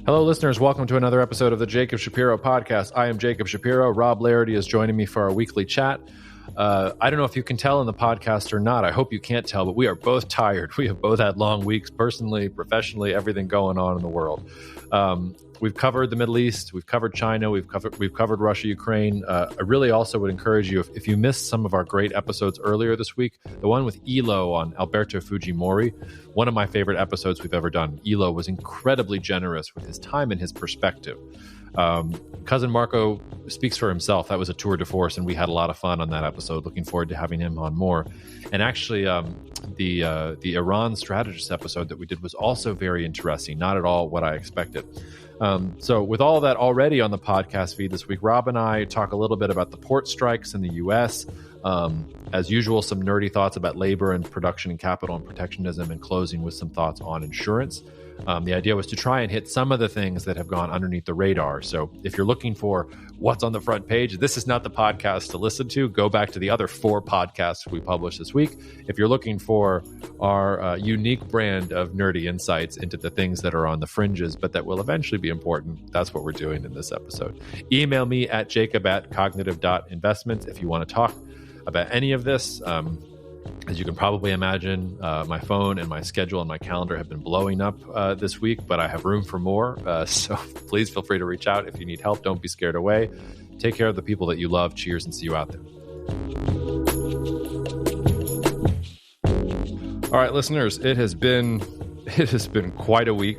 Hello, listeners. Welcome to another episode of the Jacob Shapiro podcast. I am Jacob Shapiro. Rob Larity is joining me for our weekly chat. I don't know if you can tell in the podcast or not. I hope you can't tell, but we are both tired. We have both had long weeks, personally, professionally, everything going on in the world. We've covered the Middle East. We've covered China. We've covered Russia, Ukraine. I really also would encourage you, if you missed some of our great episodes earlier this week, the one with Elo on Alberto Fujimori, one of my favorite episodes we've ever done. Elo was incredibly generous with his time and his perspective. Cousin Marco speaks for himself. That was a tour de force, and we had a lot of fun on that episode. Looking forward to having him on more. And actually, the Iran strategist episode that we did was also very interesting. Not at all what I expected. So with all that already on the podcast feed this week, Rob and I talk a little bit about the port strikes in the U.S. As usual, some nerdy thoughts about labor and production and capital and protectionism, and closing with some thoughts on insurance. The idea was to try and hit some of the things that have gone underneath the radar. So if you're looking for what's on the front page, this is not the podcast to listen to. Go back to the other 4 podcasts we published this week. If you're looking for our unique brand of nerdy insights into the things that are on the fringes, but that will eventually be important, that's what we're doing in this episode. Email me at jacob@cognitive.investments if you want to talk about any of this. As you can probably imagine, my phone and my schedule and my calendar have been blowing up this week, but I have room for more. So please feel free to reach out if you need help. Don't be scared away. Take care of the people that you love. Cheers, and see you out there. All right, listeners, it has been quite a week.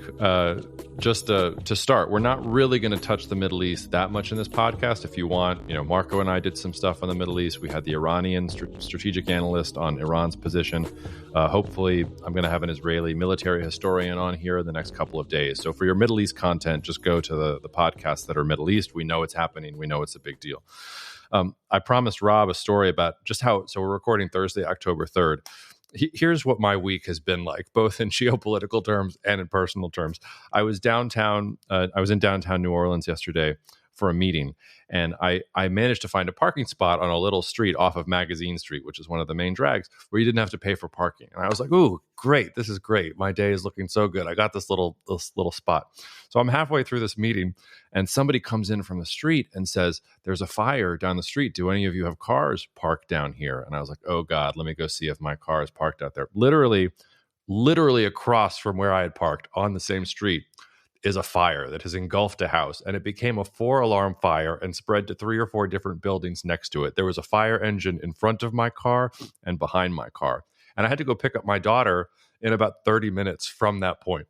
Just to start, we're not really going to touch the Middle East that much in this podcast. If you want, Marco and I did some stuff on the Middle East. We had the Iranian strategic analyst on Iran's position. Hopefully, I'm going to have an Israeli military historian on here in the next couple of days. So for your Middle East content, just go to the podcasts that are Middle East. We know it's happening. We know it's a big deal. I promised Rob a story about just how, so we're recording Thursday, October 3rd. Here's what my week has been like, both in geopolitical terms and in personal terms. I was in downtown New Orleans yesterday for a meeting, and I managed to find a parking spot on a little street off of Magazine Street, which is one of the main drags, where you didn't have to pay for parking. And I was like, ooh, great. This is great. My day is looking so good. I got this little spot. So I'm halfway through this meeting, and somebody comes in from the street and says, there's a fire down the street. Do any of you have cars parked down here? And I was like, oh God, let me go see if my car is parked out there. Literally across from where I had parked on the same street is a fire that has engulfed a house, and it became a 4-alarm fire and spread to 3 or 4 different buildings next to it. There was a fire engine in front of my car and behind my car, and I had to go pick up my daughter in about 30 minutes from that point.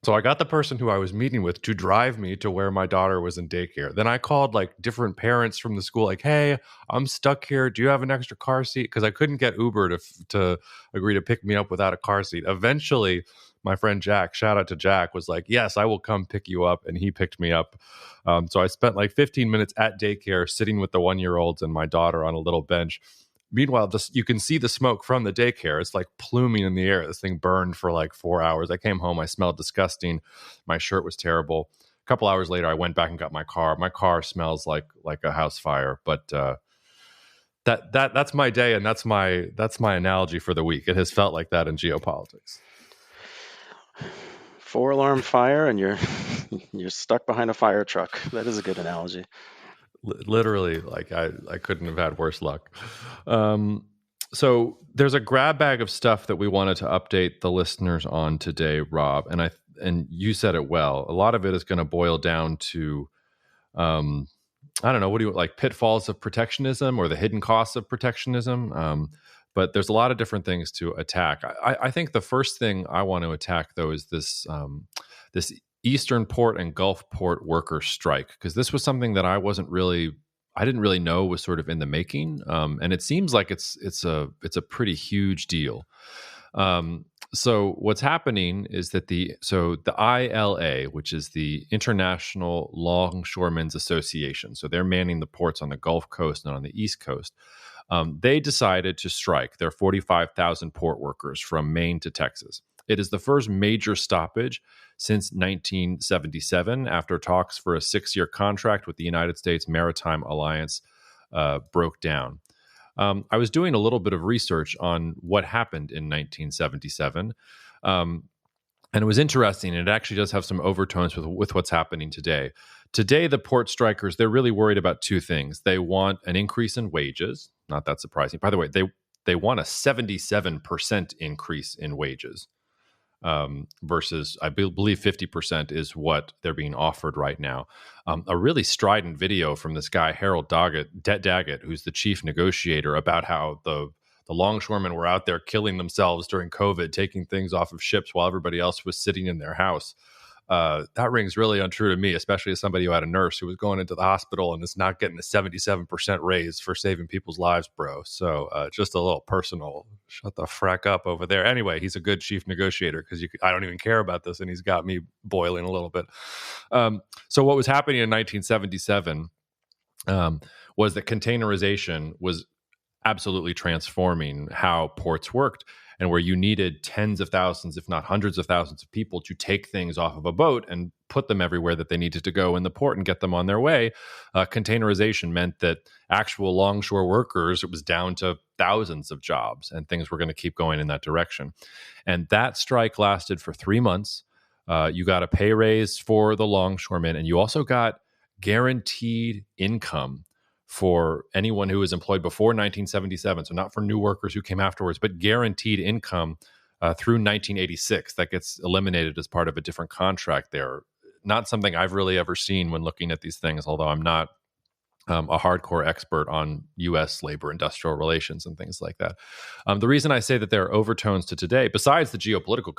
So I got the person who I was meeting with to drive me to where my daughter was in daycare. Then I called like different parents from the school, like, hey, I'm stuck here. Do you have an extra car seat? Because I couldn't get Uber to agree to pick me up without a car seat. Eventually, my friend Jack, shout out to Jack, was like, yes, I will come pick you up. And he picked me up. So I spent like 15 minutes at daycare sitting with the 1-year-olds and my daughter on a little bench. Meanwhile, you can see the smoke from the daycare. It's like pluming in the air. This thing burned for like 4 hours. I came home. I smelled disgusting. My shirt was terrible. A couple hours later, I went back and got my car. My car smells like a house fire. But that's my day, and that's my analogy for the week. It has felt like that in geopolitics. 4-alarm fire, and you're stuck behind a fire truck. That is a good analogy. Literally, like I couldn't have had worse luck. So there's a grab bag of stuff that we wanted to update the listeners on today, Rob, and you said it well. A lot of it is going to boil down to, I don't know, what do you like, pitfalls of protectionism or the hidden costs of protectionism. But there's a lot of different things to attack. I think the first thing I want to attack, though, is this Eastern port and Gulf port worker strike, because this was something that I didn't really know was sort of in the making, and it seems like it's a pretty huge deal. So what's happening is that the ILA, which is the International Longshoremen's Association, so they're manning the ports on the Gulf Coast and on the East Coast. They decided to strike their 45,000 port workers from Maine to Texas. It is the first major stoppage since 1977, after talks for a 6-year contract with the United States Maritime Alliance broke down. I was doing a little bit of research on what happened in 1977. And it was interesting. And it actually does have some overtones with what's happening today. Today, the port strikers, they're really worried about two things. They want an increase in wages. Not that surprising. By the way, they want a 77% increase in wages versus, I believe, 50% is what they're being offered right now. A really strident video from this guy, Harold Daggett, who's the chief negotiator, about how the longshoremen were out there killing themselves during COVID, taking things off of ships while everybody else was sitting in their house. That rings really untrue to me, especially as somebody who had a nurse who was going into the hospital and is not getting a 77% raise for saving people's lives, bro. So just a little personal, shut the frack up over there. Anyway, he's a good chief negotiator because I don't even care about this, and he's got me boiling a little bit. So what was happening in 1977 was that containerization was absolutely transforming how ports worked, and where you needed tens of thousands, if not hundreds of thousands of people to take things off of a boat and put them everywhere that they needed to go in the port and get them on their way. Containerization meant that actual longshore workers, it was down to thousands of jobs, and things were going to keep going in that direction. And that strike lasted for 3 months. You got a pay raise for the longshoremen, and you also got guaranteed income for anyone who was employed before 1977, so not for new workers who came afterwards, but guaranteed income through 1986. That gets eliminated as part of a different contract there. Not something I've really ever seen when looking at these things, although I'm not a hardcore expert on U.S. labor industrial relations and things like that. The reason I say that there are overtones to today, besides the geopolitical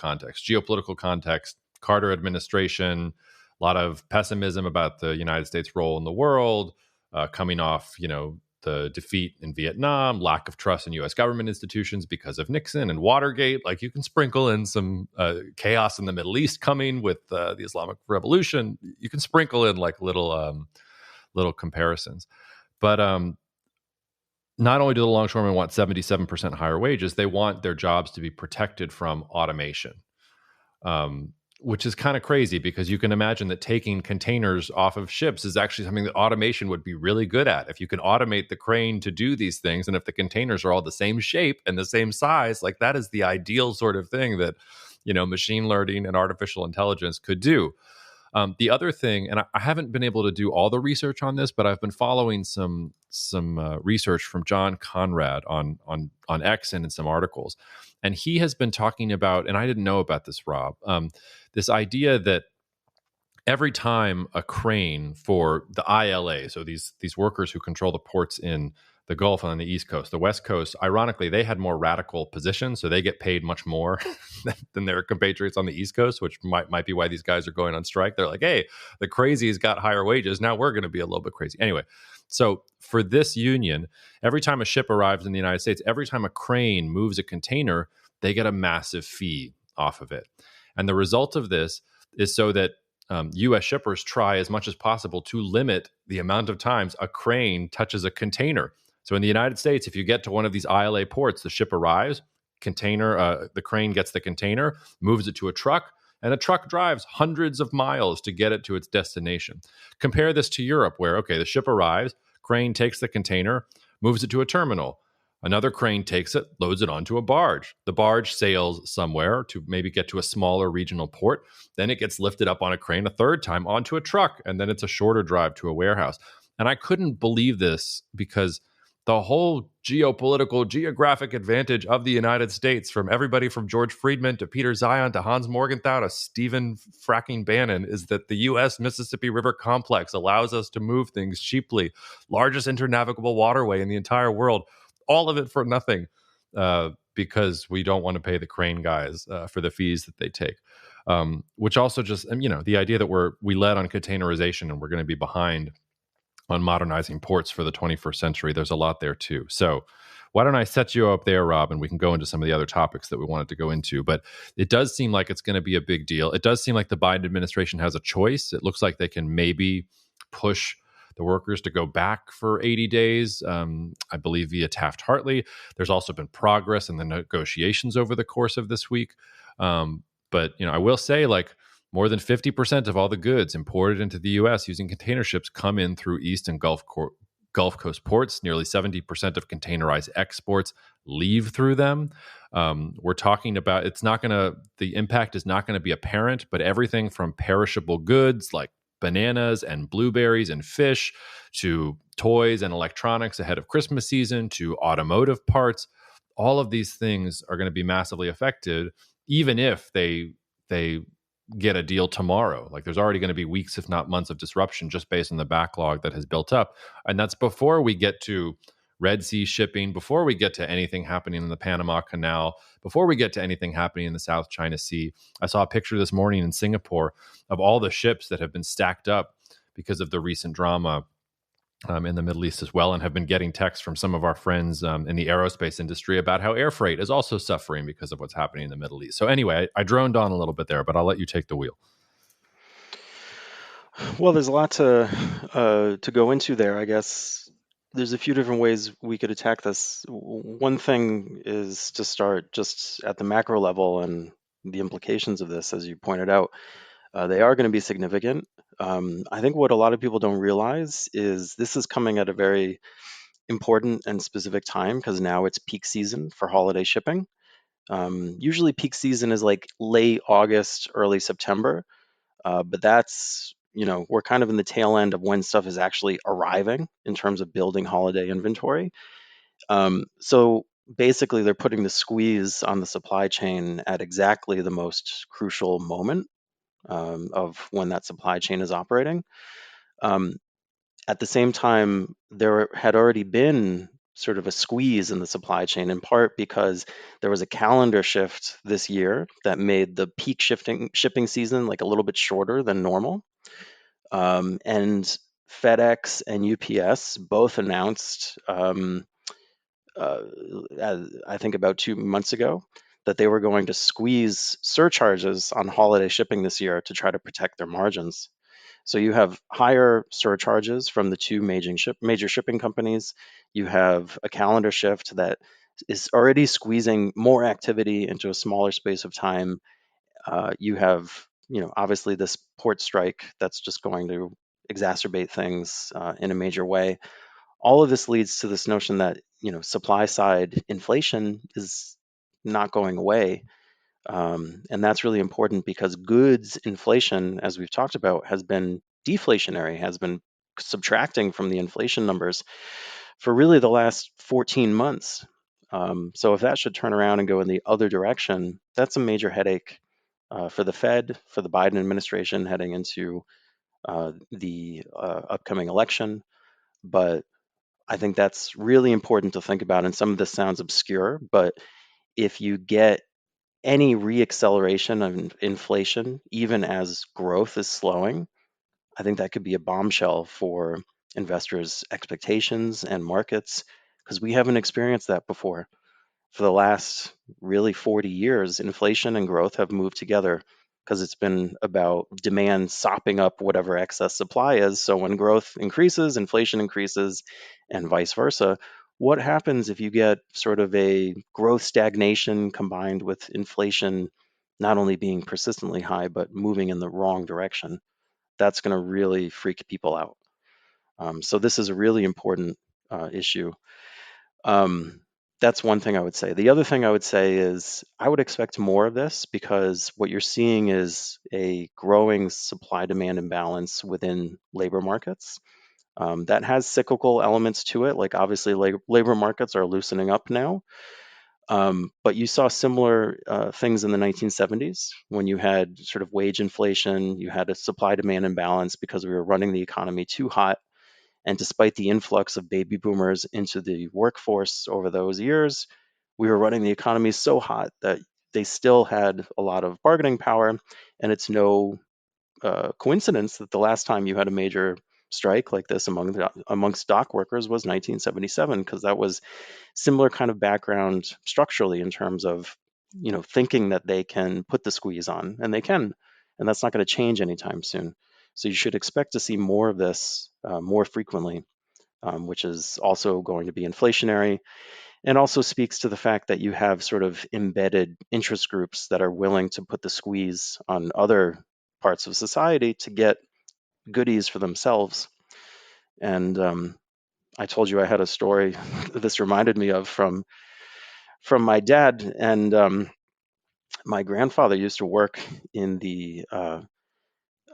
context, Carter administration, a lot of pessimism about the United States' role in the world, coming off, the defeat in Vietnam, lack of trust in U.S. government institutions because of Nixon and Watergate. Like, you can sprinkle in some chaos in the Middle East coming with the Islamic Revolution. You can sprinkle in like little comparisons. But not only do the longshoremen want 77% higher wages, they want their jobs to be protected from automation. Which is kind of crazy, because you can imagine that taking containers off of ships is actually something that automation would be really good at. If you can automate the crane to do these things, and if the containers are all the same shape and the same size, like, that is the ideal sort of thing that, machine learning and artificial intelligence could do. The other thing, and I haven't been able to do all the research on this, but I've been following some research from John Conrad on X and in some articles. And he has been talking about, and I didn't know about this, Rob, this idea that every time a crane for the ILA, so these workers who control the ports in the Gulf and on the East Coast, the West Coast, ironically, they had more radical positions, so they get paid much more than their compatriots on the East Coast, which might be why these guys are going on strike. They're like, hey, the crazies got higher wages. Now we're going to be a little bit crazy. Anyway, so for this union, every time a ship arrives in the United States, every time a crane moves a container, they get a massive fee off of it. And the result of this is so that U.S. shippers try as much as possible to limit the amount of times a crane touches a container. So in the United States, if you get to one of these ILA ports, the ship arrives, the crane gets the container, moves it to a truck, and a truck drives hundreds of miles to get it to its destination. Compare this to Europe, where, okay, the ship arrives, crane takes the container, moves it to a terminal. Another crane takes it, loads it onto a barge. The barge sails somewhere to maybe get to a smaller regional port. Then it gets lifted up on a crane a third time onto a truck, and then it's a shorter drive to a warehouse. And I couldn't believe this, because the whole geographic advantage of the United States, from everybody from George Friedman to Peter Zion to Hans Morgenthau to Stephen fracking Bannon, is that the U.S. Mississippi River complex allows us to move things cheaply. Largest internavigable waterway in the entire world. All of it for nothing, because we don't want to pay the crane guys for the fees that they take. Which also just, the idea that we led on containerization and we're going to be behind on modernizing ports for the 21st century. There's a lot there too. So why don't I set you up there, Rob, and we can go into some of the other topics that we wanted to go into. But it does seem like it's going to be a big deal. It does seem like the Biden administration has a choice. It looks like they can maybe push the workers to go back for 80 days, I believe via Taft-Hartley. There's also been progress in the negotiations over the course of this week. But I will say, like, more than 50% of all the goods imported into the U.S. using container ships come in through East and Gulf Coast ports. Nearly 70% of containerized exports leave through them. We're talking about the impact is not going to be apparent, but everything from perishable goods like bananas and blueberries and fish to toys and electronics ahead of Christmas season to automotive parts, all of these things are going to be massively affected, even if they get a deal tomorrow. Like there's already going to be weeks, if not months, of disruption just based on the backlog that has built up. And that's before we get to Red Sea shipping, before we get to anything happening in the Panama Canal, before we get to anything happening in the South China Sea. I saw a picture this morning in Singapore of all the ships that have been stacked up because of the recent drama in the Middle East as well, and have been getting texts from some of our friends in the aerospace industry about how air freight is also suffering because of what's happening in the Middle East. So anyway, I droned on a little bit there, but I'll let you take the wheel. Well, there's a lot to go into there. I guess there's a few different ways we could attack this. One thing is to start just at the macro level and the implications of this, as you pointed out. They are going to be significant. I think what a lot of people don't realize is this is coming at a very important and specific time because now it's peak season for holiday shipping. Usually, peak season is like late August, early September, but that's we're kind of in the tail end of when stuff is actually arriving in terms of building holiday inventory. So basically, they're putting the squeeze on the supply chain at exactly the most crucial moment of when that supply chain is operating. Um, at the same time, there had already been sort of a squeeze in the supply chain, in part because there was a calendar shift this year that made the peak shipping season like a little bit shorter than normal. And FedEx and UPS both announced, uh, I think about 2 months ago, that they were going to squeeze surcharges on holiday shipping this year to try to protect their margins. So you have higher surcharges from the two major shipping companies. You have a calendar shift that is already squeezing more activity into a smaller space of time. You have, obviously this port strike that's just going to exacerbate things in a major way. All of this leads to this notion that, supply side inflation is not going away. And that's really important because goods inflation, as we've talked about, has been deflationary, has been subtracting from the inflation numbers for really the last 14 months. So if that should turn around and go in the other direction, that's a major headache for the Fed, for the Biden administration heading into the upcoming election. But I think that's really important to think about. And some of this sounds obscure, but if you get any reacceleration of inflation, even as growth is slowing, I think that could be a bombshell for investors' expectations and markets because we haven't experienced that before. For the last really 40 years, inflation and growth have moved together because it's been about demand sopping up whatever excess supply is. So when growth increases, inflation increases, and vice versa. What happens if you get sort of a growth stagnation combined with inflation not only being persistently high, but moving in the wrong direction? That's going to really freak people out. So this is a really important issue. Um, that's one thing I would say. The other thing I would say is I would expect more of this because what you're seeing is a growing supply demand imbalance within labor markets. That has cyclical elements to it. Like obviously, labor markets are loosening up now. But you saw similar things in the 1970s when you had sort of wage inflation, you had a supply demand imbalance because we were running the economy too hot. And despite the influx of baby boomers into the workforce over those years, we were running the economy so hot that they still had a lot of bargaining power. And it's no coincidence that the last time you had a major strike like this amongst dock workers was 1977, because that was similar kind of background structurally in terms of thinking that they can put the squeeze on, and they can, and that's not going to change anytime soon. So you should expect to see more of this more frequently, which is also going to be inflationary and also speaks to the fact that you have sort of embedded interest groups that are willing to put the squeeze on other parts of society to get goodies for themselves. And I told you I had a story this reminded me of from from my dad. And my grandfather used to work in the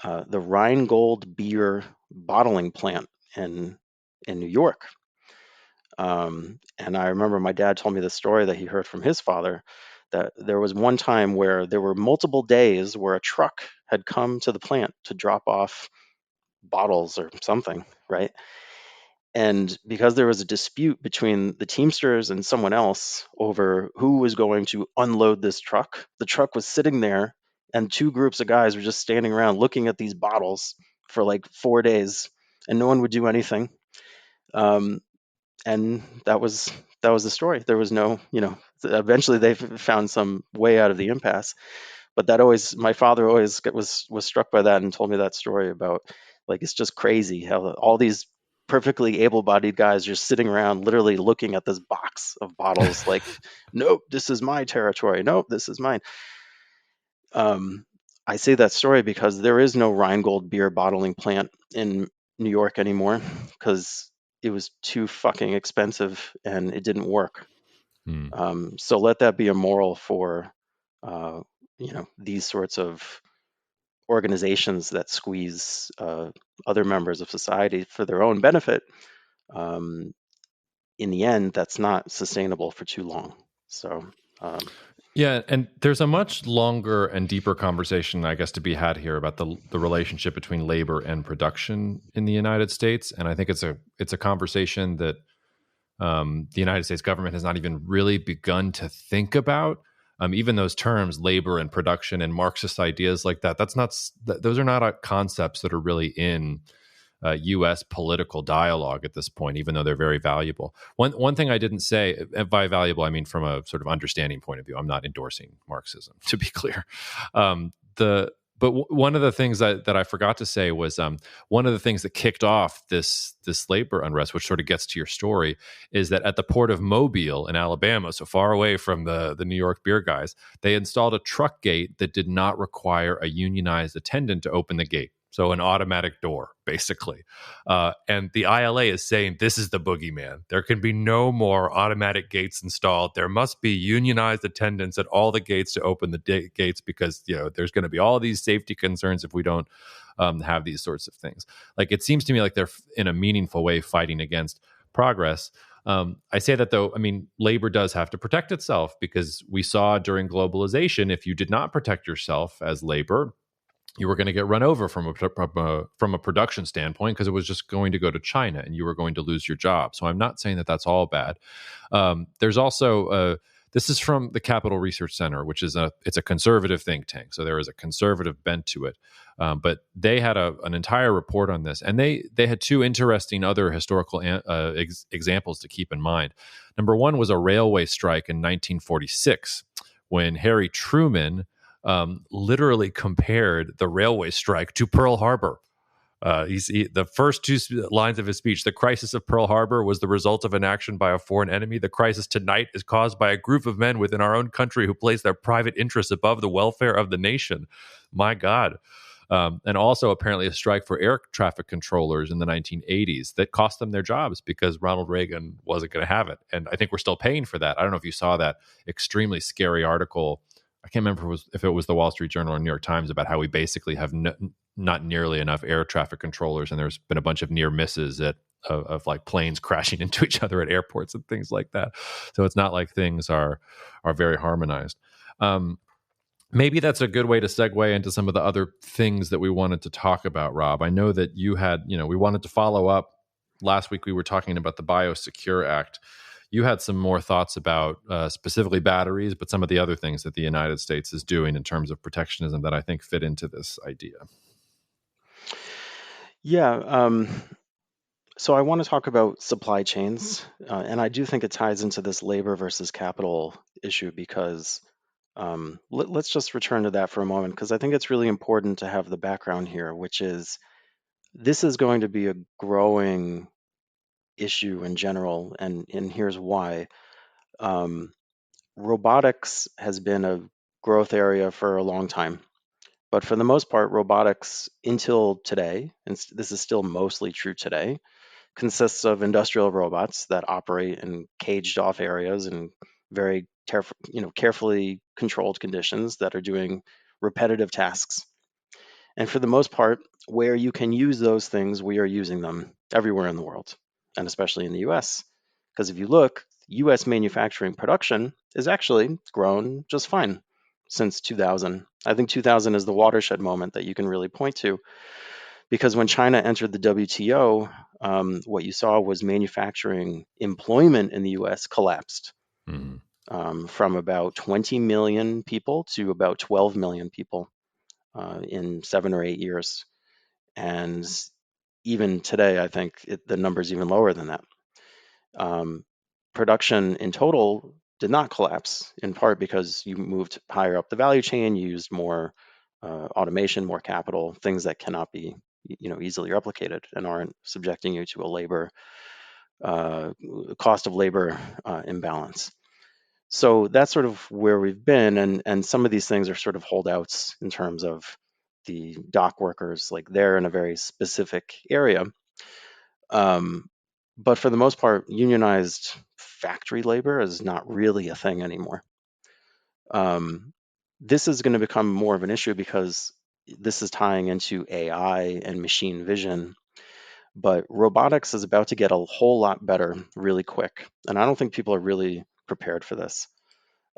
Rheingold beer bottling plant in New York. And I remember my dad told me the story that he heard from his father, that there was one time where there were multiple days where a truck had come to the plant to drop off bottles or something, right? And because there was a dispute between the Teamsters and someone else over who was going to unload this truck, the truck was sitting there, and two groups of guys were just standing around looking at these bottles for like 4 days, and no one would do anything. Um, and that was the story. There was no, eventually they found some way out of the impasse. But that always, my father always was struck by that and told me that story about, like, it's just crazy how all these perfectly able-bodied guys just sitting around literally looking at this box of bottles like, nope, this is my territory, nope, this is mine. I say that story because there is no Rheingold beer bottling plant in New York anymore because it was too fucking expensive and it didn't work. So let that be a moral for these sorts of organizations that squeeze other members of society for their own benefit. In the end, that's not sustainable for too long. So Yeah, and there's a much longer and deeper conversation, I guess, to be had here about the relationship between labor and production in the United States, and I think it's a conversation that the United States government has not even really begun to think about. Even those terms, labor and production, and Marxist ideas like that, those are not concepts that are really in U.S. political dialogue at this point, even though they're very valuable. One thing I didn't say, by valuable, I mean from a sort of understanding point of view. I'm not endorsing Marxism, to be clear. One of the things that I forgot to say was one of the things that kicked off this labor unrest, which sort of gets to your story, is that at the port of Mobile in Alabama, so far away from the New York beer guys, they installed a truck gate that did not require a unionized attendant to open the gate. So an automatic door, basically. And the ILA is saying this is the boogeyman. There can be no more automatic gates installed. There must be unionized attendants at all the gates to open the gates because there's going to be all these safety concerns if we don't have these sorts of things. Like, it seems to me like they're in a meaningful way fighting against progress. I say that, though, I mean, labor does have to protect itself, because we saw during globalization, if you did not protect yourself as labor, you were going to get run over from a production standpoint, because it was just going to go to China and you were going to lose your job. So I'm not saying that that's all bad. There's also this is from the Capital Research Center, which is it's a conservative think tank. So there is a conservative bent to it. But they had an entire report on this, and they had two interesting other historical examples to keep in mind. Number one was a railway strike in 1946, when Harry Truman literally compared the railway strike to Pearl Harbor. The first two lines of his speech: the crisis of Pearl Harbor was the result of an action by a foreign enemy. The crisis tonight is caused by a group of men within our own country who place their private interests above the welfare of the nation. My God. And also apparently a strike for air traffic controllers in the 1980s that cost them their jobs because Ronald Reagan wasn't going to have it. And I think we're still paying for that. I don't know if you saw that extremely scary article. I can't remember if it was the Wall Street Journal or New York Times, about how we basically have not nearly enough air traffic controllers, and there's been a bunch of near misses of like planes crashing into each other at airports and things like that. So it's not like things are very harmonized. Maybe that's a good way to segue into some of the other things that we wanted to talk about, Rob. I know that you had, we wanted to follow up. Last week we were talking about the Biosecure Act. You had some more thoughts about specifically batteries, but some of the other things that the United States is doing in terms of protectionism that I think fit into this idea. Yeah. So I want to talk about supply chains, and I do think it ties into this labor versus capital issue, because let's just return to that for a moment, because I think it's really important to have the background here, which is this is going to be a growing issue in general, and here's why. Robotics has been a growth area for a long time, but for the most part, robotics until today, and this is still mostly true today, consists of industrial robots that operate in caged off areas in very carefully controlled conditions that are doing repetitive tasks. And for the most part, where you can use those things, we are using them everywhere in the world, and especially in the US. Because if you look, US manufacturing production is actually grown just fine since 2000. I think 2000 is the watershed moment that you can really point to, because when China entered the WTO, what you saw was manufacturing employment in the US collapsed Mhm. from about 20 million people to about 12 million people in 7 or 8 years. And even today, I think the number is even lower than that. Um, Production in total did not collapse, in part because you moved higher up the value chain, you used more automation, more capital, things that cannot be easily replicated and aren't subjecting you to a labor cost of labor imbalance. So that's sort of where we've been, and some of these things are sort of holdouts in terms of the dock workers, like they're in a very specific area. Um, but for the most part, unionized factory labor is not really a thing anymore. Um, this is going to become more of an issue because this is tying into AI and machine vision, but robotics is about to get a whole lot better really quick. And I don't think people are really prepared for this.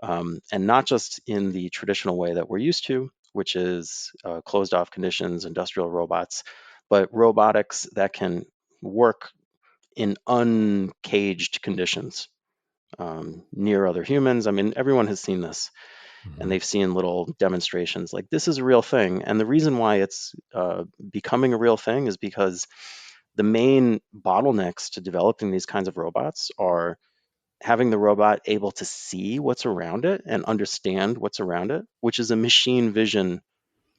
And not just in the traditional way that we're used to, which is closed off conditions, industrial robots, but robotics that can work in uncaged conditions near other humans. I mean, everyone has seen this and Mhm. they've seen little demonstrations like this is a real thing. And the reason why it's becoming a real thing is because the main bottlenecks to developing these kinds of robots are having the robot able to see what's around it and understand what's around it, which is a machine vision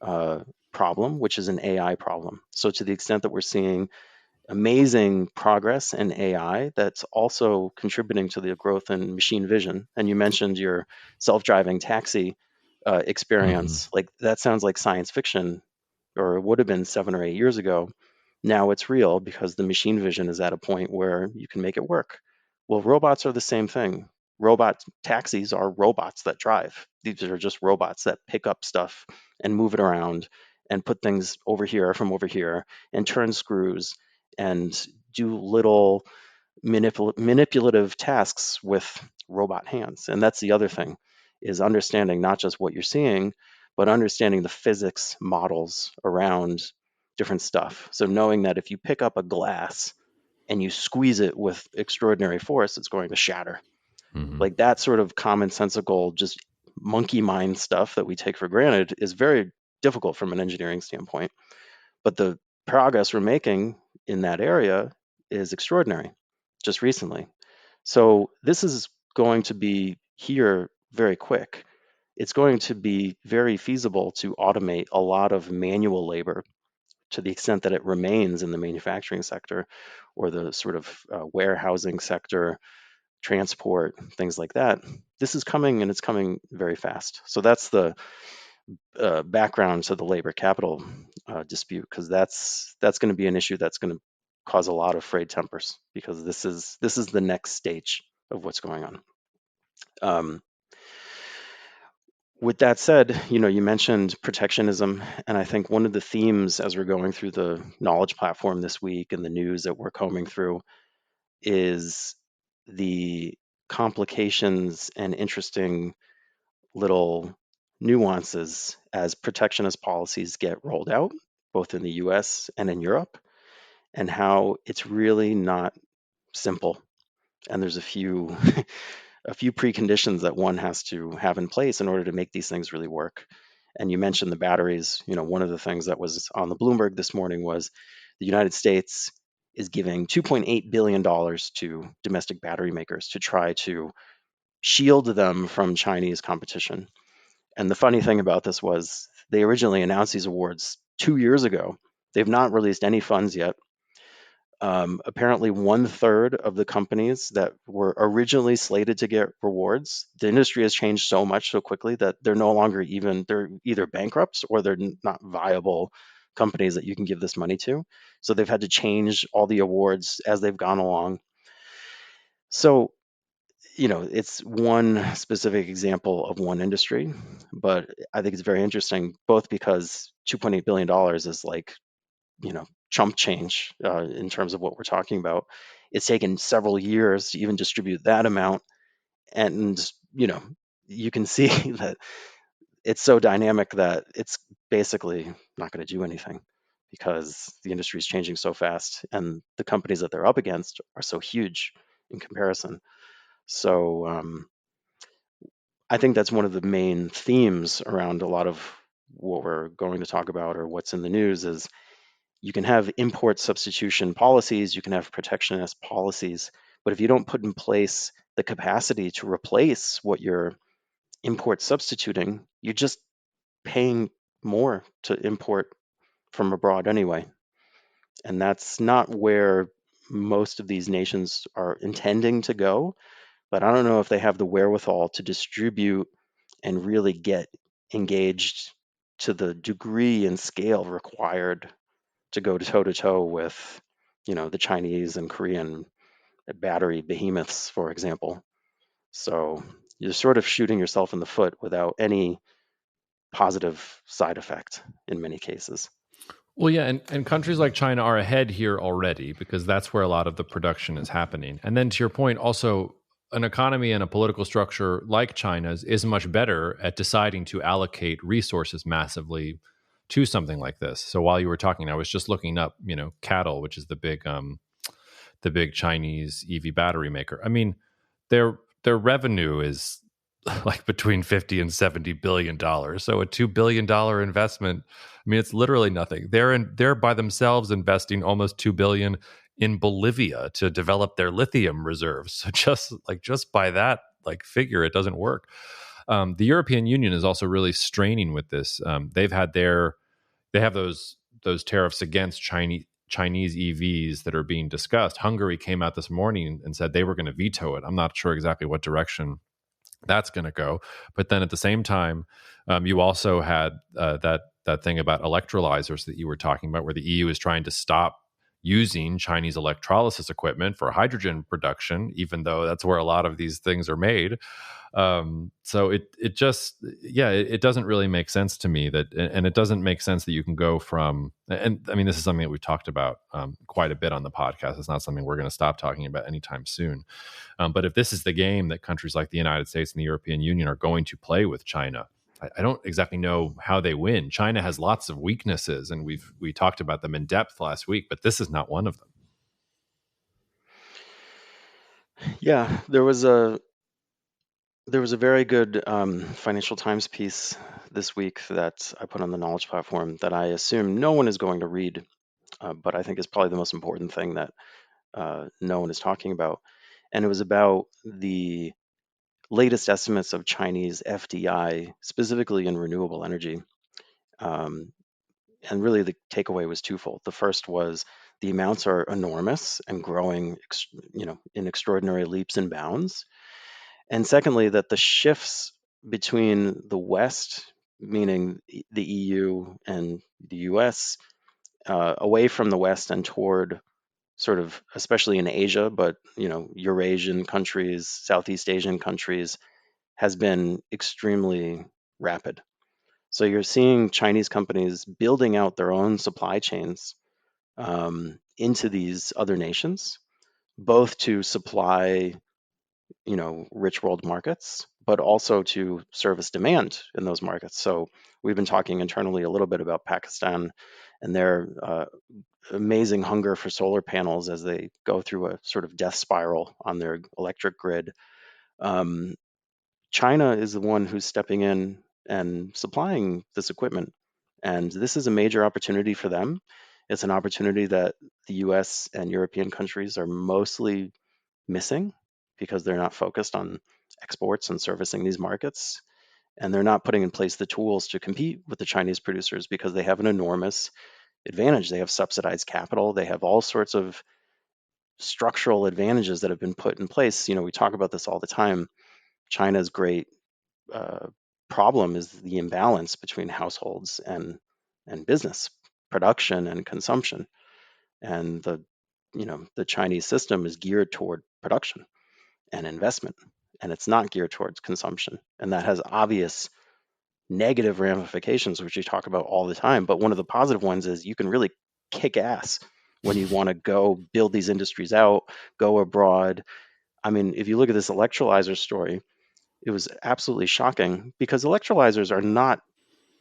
uh, problem, which is an AI problem. So, to the extent that we're seeing amazing progress in AI, that's also contributing to the growth in machine vision. And you mentioned your self driving taxi Mhm. experience. Like, that sounds like science fiction, or it would have been 7 or 8 years ago. Now it's real because the machine vision is at a point where you can make it work. Well, robots are the same thing. Robot taxis are robots that drive. These are just robots that pick up stuff and move it around and put things over here from over here and turn screws and do little manipulative tasks with robot hands. And that's the other thing, is understanding not just what you're seeing, but understanding the physics models around different stuff. So knowing that if you pick up a glass and you squeeze it with extraordinary force, it's going to shatter. Mhm. Like that sort of commonsensical, just monkey mind stuff that we take for granted is very difficult from an engineering standpoint. But the progress we're making in that area is extraordinary just recently. So this is going to be here very quick. It's going to be very feasible to automate a lot of manual labor to the extent that it remains in the manufacturing sector or the sort of warehousing sector, transport, things like that. This is coming and it's coming very fast. So that's the background to the labor capital dispute, because that's going to be an issue that's going to cause a lot of frayed tempers, because this is the next stage of what's going on. Um, with that said, you mentioned protectionism, and I think one of the themes as we're going through the knowledge platform this week and the news that we're combing through is the complications and interesting little nuances as protectionist policies get rolled out, both in the US and in Europe, and how it's really not simple. And there's a few a few preconditions that one has to have in place in order to make these things really work. And you mentioned the batteries. One of the things that was on the Bloomberg this morning was the United States is giving $2.8 billion to domestic battery makers to try to shield them from Chinese competition. And the funny thing about this was they originally announced these awards 2 years ago. They've not released any funds yet. Apparently, one third of the companies that were originally slated to get rewards, the industry has changed so much so quickly that they're either bankrupts or they're not viable companies that you can give this money to. So they've had to change all the awards as they've gone along. So it's one specific example of one industry, but I think it's very interesting, both because $2.8 billion is like, chump change in terms of what we're talking about. It's taken several years to even distribute that amount. And, you can see that it's so dynamic that it's basically not going to do anything because the industry is changing so fast and the companies that they're up against are so huge in comparison. So I think that's one of the main themes around a lot of what we're going to talk about or what's in the news is you can have import substitution policies, you can have protectionist policies, but if you don't put in place the capacity to replace what you're import substituting, you're just paying more to import from abroad anyway. And that's not where most of these nations are intending to go. But I don't know if they have the wherewithal to distribute and really get engaged to the degree and scale required to go toe to toe with, the Chinese and Korean battery behemoths, for example. So you're sort of shooting yourself in the foot without any positive side effect in many cases. Well, yeah, and countries like China are ahead here already because that's where a lot of the production is happening. And then to your point, also, an economy and a political structure like China's is much better at deciding to allocate resources massively to something like this. So while you were talking, I was just looking up, Cattle, which is the big Chinese EV battery maker. I mean, their revenue is like between 50 and 70 billion dollars. So a $2 billion investment, I mean, it's literally nothing. They're by themselves investing almost 2 billion in Bolivia to develop their lithium reserves. So just by that like figure, it doesn't work. The European Union is also really straining with this. They have those tariffs against Chinese EVs that are being discussed. Hungary came out this morning and said they were going to veto it. I'm not sure exactly what direction that's going to go. But then at the same time, you also had that thing about electrolyzers that you were talking about, where the EU is trying to stop using Chinese electrolysis equipment for hydrogen production, even though that's where a lot of these things are made. So it just it doesn't really make sense to me and it doesn't make sense that you can go from, and I mean this is something that we've talked about quite a bit on the podcast. It's not something we're going to stop talking about anytime soon. But if this is the game that countries like the United States and the European Union are going to play with China, I don't exactly know how they win. China has lots of weaknesses, and we talked about them in depth last week, but this is not one of them. Yeah, there was a very good Financial Times piece this week that I put on the Knowledge platform that I assume no one is going to read, but I think is probably the most important thing that no one is talking about. And it was about the latest estimates of Chinese FDI, specifically in renewable energy. Um, and really, the takeaway was twofold. The first was the amounts are enormous and growing, in extraordinary leaps and bounds. And secondly, that the shifts between the West, meaning the EU and the US, away from the West and toward sort of, especially in Asia, but Eurasian countries, Southeast Asian countries, has been extremely rapid. So you're seeing Chinese companies building out their own supply chains into these other nations, both to supply rich world markets, but also to service demand in those markets. So we've been talking internally a little bit about Pakistan and their amazing hunger for solar panels as they go through a sort of death spiral on their electric grid. Um, China is the one who's stepping in and supplying this equipment. And this is a major opportunity for them. It's an opportunity that the US and European countries are mostly missing because they're not focused on exports and servicing these markets. And they're not putting in place the tools to compete with the Chinese producers because they have an enormous advantage. They have subsidized capital, they have all sorts of structural advantages that have been put in place. We talk about this all the time. China's great uh, problem is the imbalance between households and business, production and consumption. And the Chinese system is geared toward production. and investment, and it's not geared towards consumption. And that has obvious negative ramifications, which we talk about all the time. But one of the positive ones is you can really kick ass when you want to go build these industries out, go abroad. I mean, if you look at this electrolyzer story, it was absolutely shocking because electrolyzers are not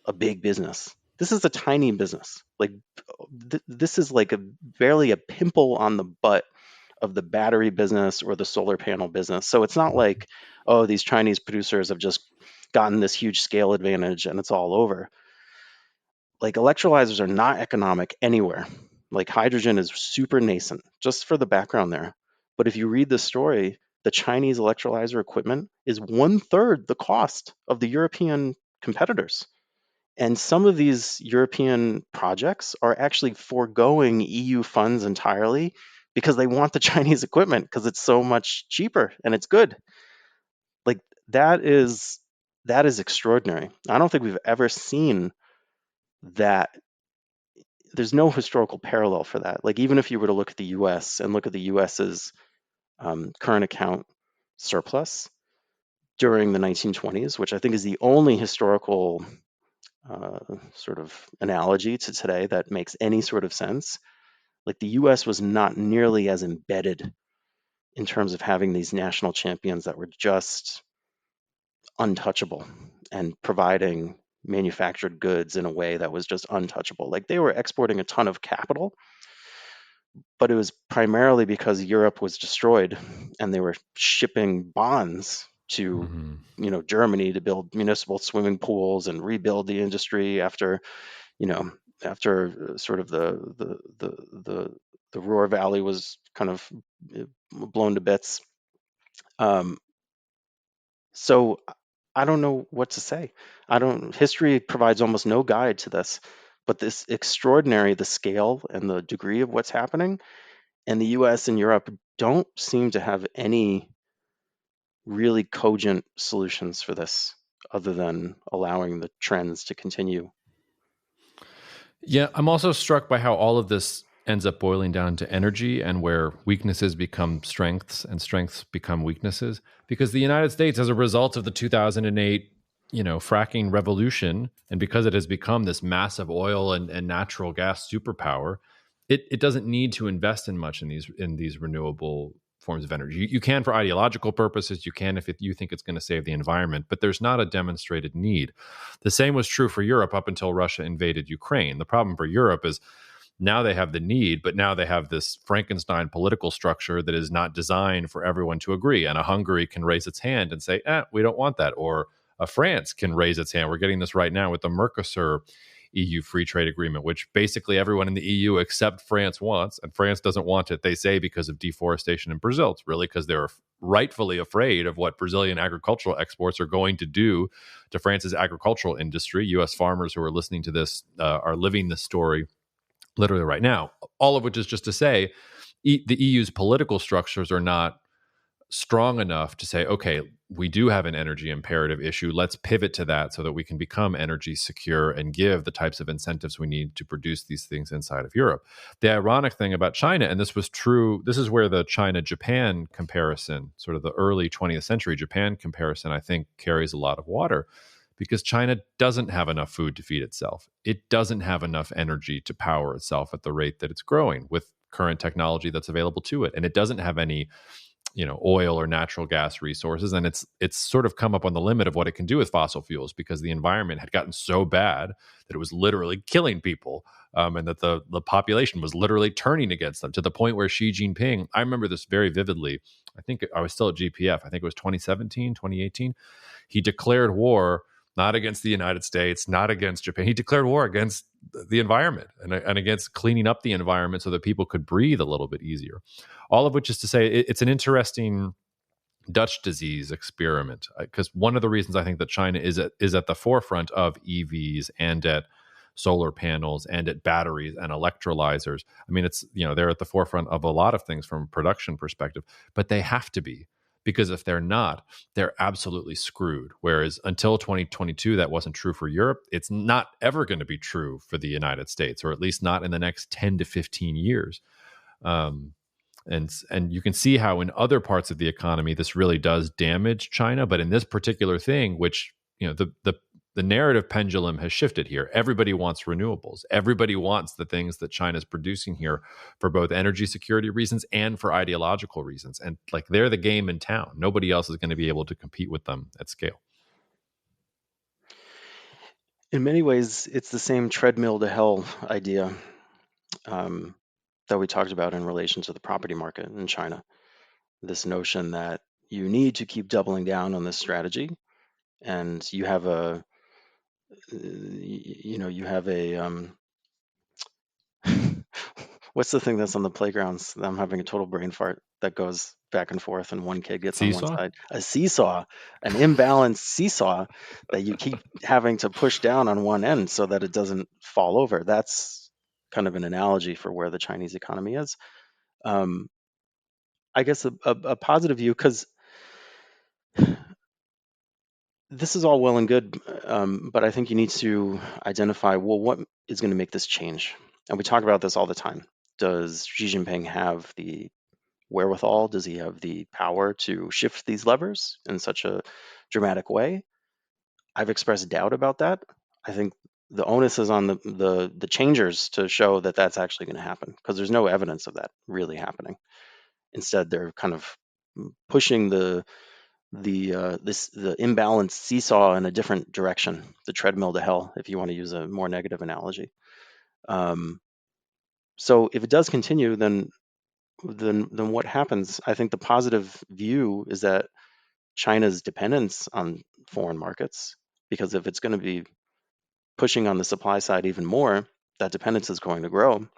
a big business. This is a tiny business. Like this is like barely a pimple on the butt of the battery business or the solar panel business. So it's not like, oh, these Chinese producers have just gotten this huge scale advantage and it's all over. Like electrolyzers are not economic anywhere. Like hydrogen is super nascent, just for the background there. But if you read the story, the Chinese electrolyzer equipment is 1/3 the cost of the European competitors. And some of these European projects are actually foregoing EU funds entirely because they want the Chinese equipment because it's so much cheaper and it's good. Like that is that is extraordinary. I don't think we've ever seen that. There's no historical parallel for that. Like even if you were to look at the U.S. and look at the U.S.'s current account surplus during the 1920s, which I think is the only historical sort of analogy to today that makes any sort of sense. Like the US was not nearly as embedded in terms of having these national champions that were just untouchable and providing manufactured goods in a way that was just untouchable. Like they were exporting a ton of capital, but it was primarily because Europe was destroyed and they were shipping bonds to Germany to build municipal swimming pools and rebuild the industry after you know, after sort of the Ruhr Valley was kind of blown to bits. Um, so I don't know what to say. I don't. History provides almost no guide to this, but this extraordinary, the scale and the degree of what's happening, and the U.S. and Europe don't seem to have any really cogent solutions for this, other than allowing the trends to continue. Yeah, I'm also struck by how all of this ends up boiling down to energy and where weaknesses become strengths and strengths become weaknesses. Because the United States, as a result of the 2008, fracking revolution, and because it has become this massive oil and natural gas superpower, it doesn't need to invest in much in these renewable forms of energy. You can for ideological purposes, you can if you think it's going to save the environment, but there's not a demonstrated need. The same was true for Europe up until Russia invaded Ukraine. The problem for Europe is now they have the need, but now they have this Frankenstein political structure that is not designed for everyone to agree. And a Hungary can raise its hand and say, we don't want that. Or a France can raise its hand. We're getting this right now with the Mercosur EU free trade agreement, which basically everyone in the EU except France wants, and France doesn't want it, they say, because of deforestation in Brazil. It's really because they're rightfully afraid of what Brazilian agricultural exports are going to do to France's agricultural industry. U.S. farmers who are listening to this are living this story literally right now. All of which is just to say, the EU's political structures are not strong enough to say, okay, we do have an energy imperative issue. Let's pivot to that so that we can become energy secure and give the types of incentives we need to produce these things inside of Europe. The ironic thing about China, and this was true, this is where the China-Japan comparison, sort of the early 20th century Japan comparison, I think carries a lot of water, because China doesn't have enough food to feed itself. It doesn't have enough energy to power itself at the rate that it's growing with current technology that's available to it. And it doesn't have any oil or natural gas resources, and it's sort of come up on the limit of what it can do with fossil fuels, because the environment had gotten so bad that it was literally killing people, and that the population was literally turning against them, to the point where Xi Jinping, I remember this very vividly, I think I was still at GPF, I think it was 2017, 2018, he declared war not against the United States, not against Japan. He declared war against the environment and against cleaning up the environment so that people could breathe a little bit easier. All of which is to say, it's an interesting Dutch disease experiment, because one of the reasons I think that China is at the forefront of EVs and at solar panels and at batteries and electrolyzers. I mean, it's they're at the forefront of a lot of things from a production perspective, but they have to be, because if they're not, they're absolutely screwed. Whereas until 2022, that wasn't true for Europe. It's not ever going to be true for the United States, or at least not in the next 10 to 15 years. And you can see how in other parts of the economy this really does damage China, but in this particular thing, which the narrative pendulum has shifted here. Everybody wants renewables. Everybody wants the things that China's producing here for both energy security reasons and for ideological reasons. And like they're the game in town. Nobody else is going to be able to compete with them at scale. In many ways, it's the same treadmill to hell idea that we talked about in relation to the property market in China. This notion that you need to keep doubling down on this strategy, and you have a what's the thing that's on the playgrounds? I'm having a total brain fart that goes back and forth, and one kid gets on one Seesaw? side. A seesaw, an imbalanced seesaw that you keep having to push down on one end so that it doesn't fall over. That's kind of an analogy for where the Chinese economy is. I guess a positive view, because this is all well and good, but I think you need to identify, well, what is going to make this change? And we talk about this all the time. Does Xi Jinping have the wherewithal? Does he have the power to shift these levers in such a dramatic way? I've expressed doubt about that. I think the onus is on the changers to show that that's actually going to happen, because there's no evidence of that really happening. Instead, they're kind of pushing the imbalanced seesaw in a different direction, the treadmill to hell, if you want to use a more negative analogy. So if it does continue, then what happens? I think the positive view is that China's dependence on foreign markets, because if it's going to be pushing on the supply side even more, that dependence is going to grow,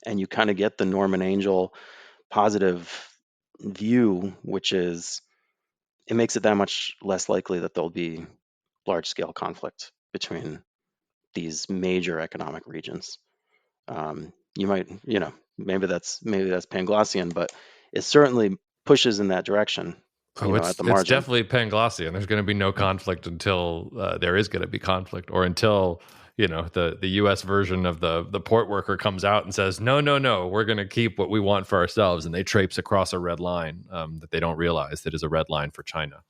and you kind of get the Norman Angel positive view, which is it makes it that much less likely that there'll be large-scale conflict between these major economic regions. You might, maybe that's Panglossian, but it certainly pushes in that direction. Oh, At the it's margin. definitely Panglossian. There's going to be no conflict until there is going to be conflict, or until the U.S. version of the port worker comes out and says, no, we're going to keep what we want for ourselves, and they traipse across a red line that they don't realize that is a red line for China,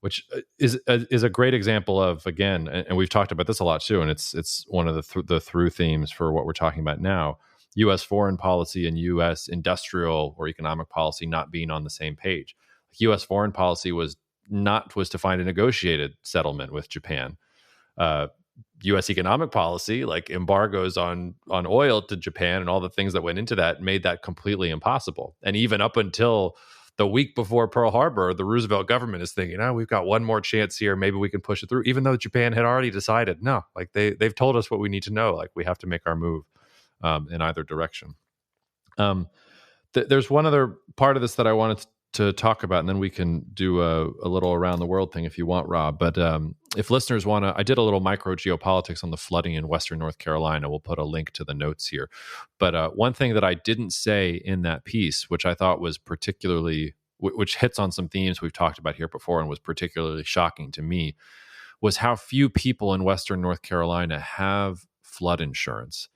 which is a great example of, again, and we've talked about this a lot too, and it's one of the through themes for what we're talking about now. U.S. foreign policy and U.S. industrial or economic policy not being on the same page. U.S. foreign policy was to find a negotiated settlement with Japan. U.S. economic policy, like embargoes on oil to Japan and all the things that went into that, made that completely impossible. And even up until the week before Pearl Harbor, the Roosevelt government is thinking, we've got one more chance here. Maybe we can push it through, even though Japan had already decided, no, like they've told us what we need to know. Like we have to make our move in either direction. There's one other part of this that I wanted to talk about, and then we can do a little around the world thing if you want, Rob. But if listeners want to, I did a little micro geopolitics on the flooding in Western North Carolina. We'll put a link to the notes here. But one thing that I didn't say in that piece, which I thought was particularly, which hits on some themes we've talked about here before and was particularly shocking to me, was how few people in Western North Carolina have flood insurance.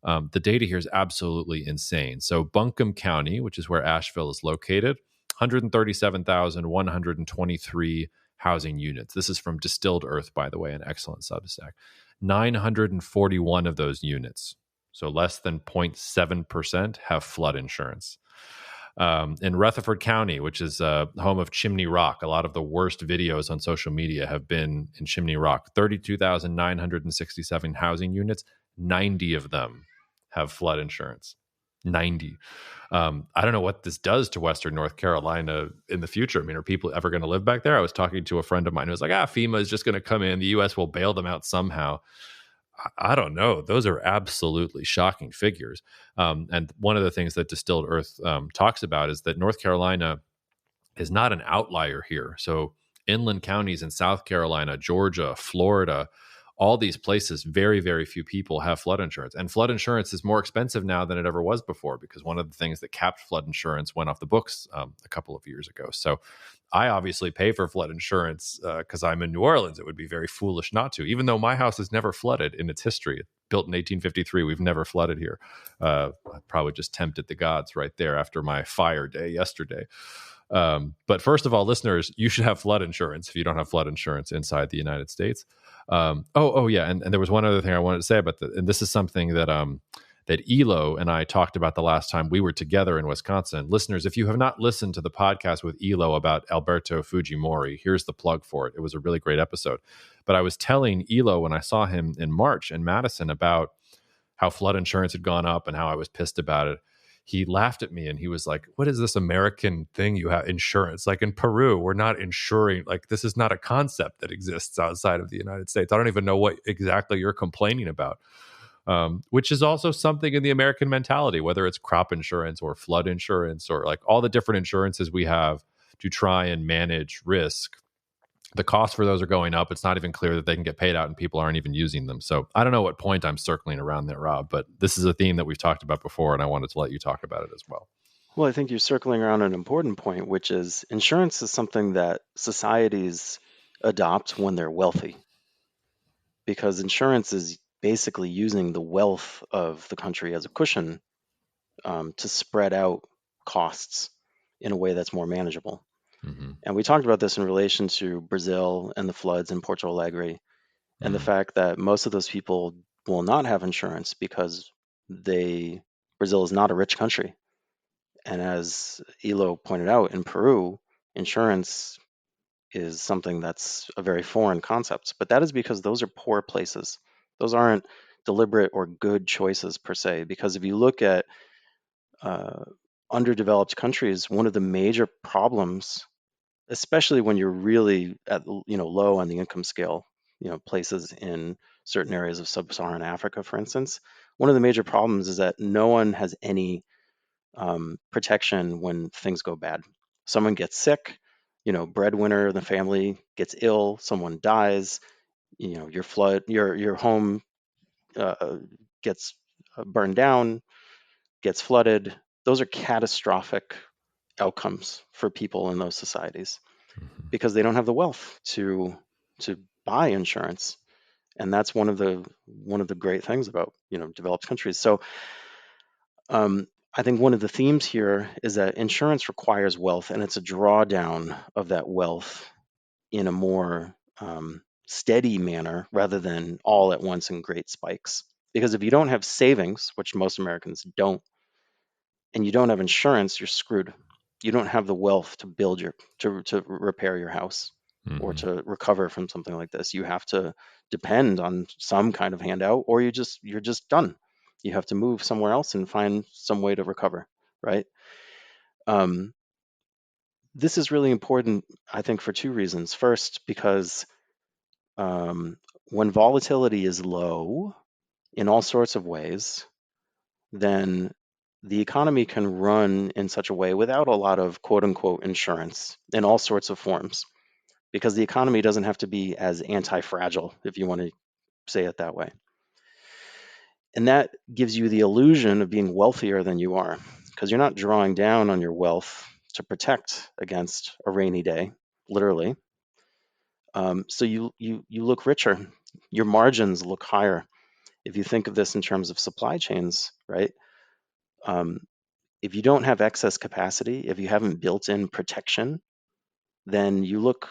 The data here is absolutely insane. So Buncombe County, which is where Asheville is located, 137,123 housing units. This is from Distilled Earth, by the way, an excellent Substack. 941 of those units, so less than 0.7%, have flood insurance. In Rutherford County, which is home of Chimney Rock, a lot of the worst videos on social media have been in Chimney Rock. 32,967 housing units, 90 of them have flood insurance. 90. I don't know what this does to Western North Carolina in the future. I mean, are people ever going to live back there? I was talking to a friend of mine who was like, FEMA is just going to come in. The U.S. will bail them out somehow. I don't know. Those are absolutely shocking figures. And one of the things that Distilled Earth talks about is that North Carolina is not an outlier here. So inland counties in South Carolina, Georgia, Florida, all these places, very, very few people have flood insurance. And flood insurance is more expensive now than it ever was before, because one of the things that capped flood insurance went off the books a couple of years ago. So I obviously pay for flood insurance because I'm in New Orleans. It would be very foolish not to, even though my house has never flooded in its history. Built in 1853, we've never flooded here. I probably just tempted the gods right there after my fire day yesterday. But first of all, listeners, you should have flood insurance if you don't have flood insurance inside the United States. Yeah, and there was one other thing I wanted to say about and this is something that that Elo and I talked about the last time we were together in Wisconsin. Listeners, if you have not listened to the podcast with Elo about Alberto Fujimori, here's the plug for it. It was a really great episode. But I was telling Elo when I saw him in March in Madison about how flood insurance had gone up and how I was pissed about it. He laughed at me and he was like, "What is this American thing you have, insurance? Like in Peru, we're not insuring, like this is not a concept that exists outside of the United States. I don't even know what exactly you're complaining about." Which is also something in the American mentality, whether it's crop insurance or flood insurance or like all the different insurances we have to try and manage risk. The costs for those are going up. It's not even clear that they can get paid out and people aren't even using them. So I don't know what point I'm circling around there, Rob, but this is a theme that we've talked about before, and I wanted to let you talk about it as well. Well, I think you're circling around an important point, which is insurance is something that societies adopt when they're wealthy, because insurance is basically using the wealth of the country as a cushion to spread out costs in a way that's more manageable. Mm-hmm. And we talked about this in relation to Brazil and the floods in Porto Alegre, and the fact that most of those people will not have insurance because Brazil is not a rich country. And as Elo pointed out, in Peru, insurance is something that's a very foreign concept. But that is because those are poor places. Those aren't deliberate or good choices per se. Because if you look at underdeveloped countries, one of the major problems, especially when you're really at low on the income scale, places in certain areas of sub-Saharan Africa, for instance, one of the major problems is that no one has any protection when things go bad. Someone gets sick, breadwinner in the family gets ill, someone dies, your home gets burned down, gets flooded. Those are catastrophic outcomes for people in those societies Mm-hmm. because they don't have the wealth to buy insurance. And that's one of the great things about developed countries. So I think one of the themes here is that insurance requires wealth, and it's a drawdown of that wealth in a more steady manner rather than all at once in great spikes. Because if you don't have savings, which most Americans don't, and you don't have insurance, you're screwed. You don't have the wealth to build to repair your house or Mm-hmm. to recover from something like this. You have to depend on some kind of handout, or you're just done. You have to move somewhere else and find some way to recover, right? Um, this is really important, I think, for two reasons. First, because when volatility is low in all sorts of ways, then the economy can run in such a way without a lot of quote unquote insurance in all sorts of forms, because the economy doesn't have to be as anti-fragile, if you want to say it that way. And that gives you the illusion of being wealthier than you are, because you're not drawing down on your wealth to protect against a rainy day, literally. So you look richer, your margins look higher. If you think of this in terms of supply chains, right? Um, if you don't have excess capacity, if you haven't built in protection, then you look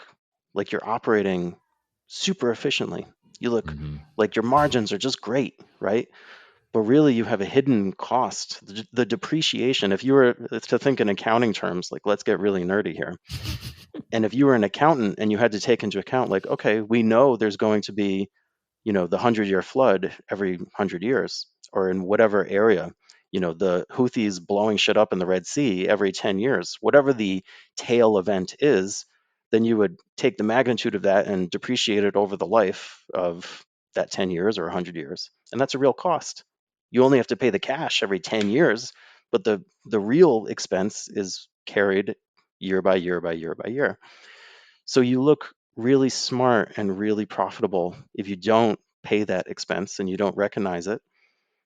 like you're operating super efficiently. You look Mm-hmm. like your margins are just great, right? But really, you have a hidden cost. The depreciation, if you were to think in accounting terms, like let's get really nerdy here. And if you were an accountant and you had to take into account, like, okay, we know there's going to be the 100-year flood every 100 years, or in whatever area, the Houthis blowing shit up in the Red Sea every 10 years, whatever the tail event is, then you would take the magnitude of that and depreciate it over the life of that 10 years or 100 years. And that's a real cost. You only have to pay the cash every 10 years, but the real expense is carried year by year by year by year. So you look really smart and really profitable if you don't pay that expense and you don't recognize it,